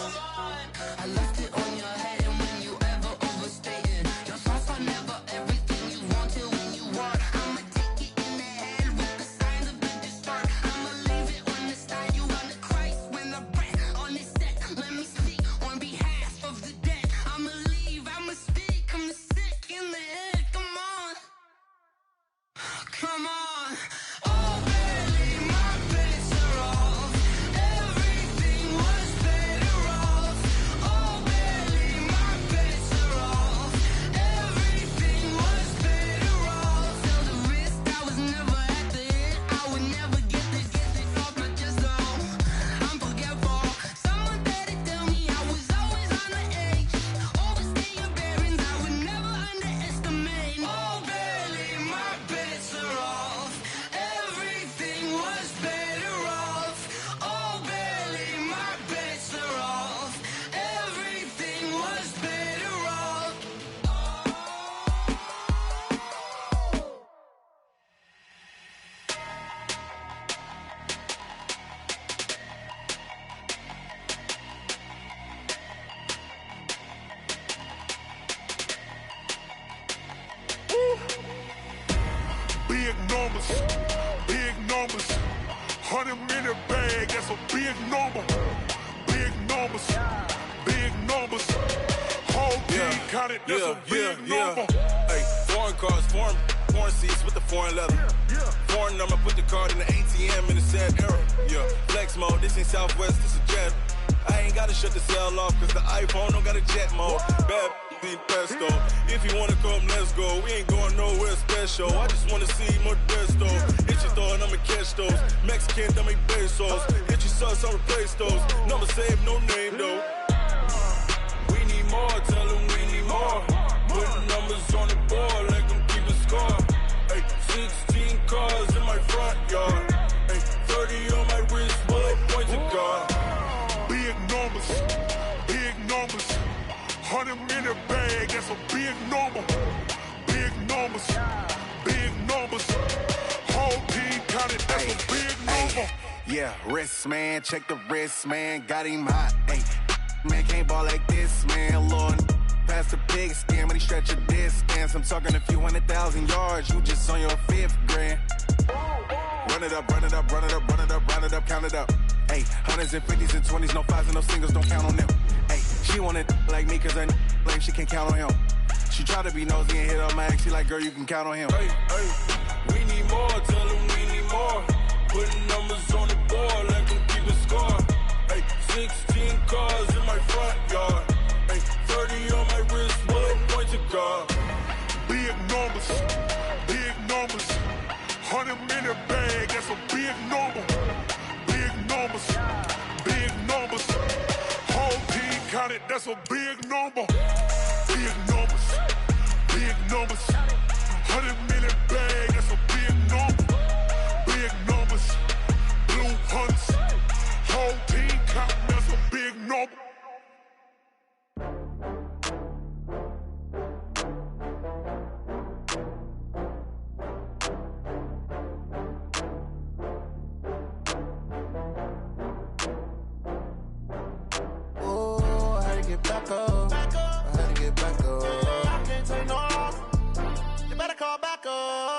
I left it on your head, and when you ever overstated, your thoughts are never everything you wanted when you want. I'ma take it in the head with the signs of a distort. I'ma leave it on the side. You on the Christ when the breath on this set. Let me speak on behalf of the dead. I'ma leave, I'ma speak. I'm the sick in the head. Come on, come on. Oh, barely my bets are off. Everything was better off. Oh, barely numbers, big numbers. 100 minute bag, that's a big number. Big numbers, big numbers. Whole team counted, that's a big number. Hey, foreign cars, foreign seats with the foreign leather. Foreign number, put the card in the ATM in the sad era. Yeah, flex mode, this ain't Southwest, this a jet. I ain't gotta shut the cell off, cause the iPhone don't got a jet mode. Bad ain't pesto. If you wanna come, let's go. We ain't going nowhere special. I just wanna see more Desto. Hit your throw and I'ma catch those. Mexican, dummy pesos. Hit your sus, I'll replace those. Number saved, no name though. We need more, tell them we need more. Putting numbers on the board, like them keep a score. Hey, 16 cars in my front yard. Hey, 30 on my wrist, bullet point to God. Big numbers, big numbers. 100 minute bag, that's a big number. Big numbers, big numbers. Whole team counted, that's a big number. Yeah, wrist man, check the wrist man, got him hot. Hey, man can't ball like this, man. Lord, past the pig skin, but he stretch a distance. I'm talking a few 100,000 yards, you just on your 5th grand. Run it up, run it up, run it up, run it up, round it up, count it up. Hey, hundreds and 50s and 20s, no 5s and no singles, don't count on them. Hey, she wanted like me cause her like she can't count on him. She tried to be nosy and hit on my ex, she like, girl, you can count on him. Hey, hey, we need more, tell them we need more. Putting numbers on the board, let them keep a score. Hey, 16 cars in my front yard. Hey, 30 on my wrist, bullet point to God. big numbers, big numbers. 100 minute bag, that's a big number. Big numbers, big numbers. Whole team counted, that's a big number. Big numbers, big numbers. 100 minute bag, that's a big number. Big numbers, blue hunts. Whole team counting, that's a big number. Back up. I had to get back up. I can't take no loss. You better call back up.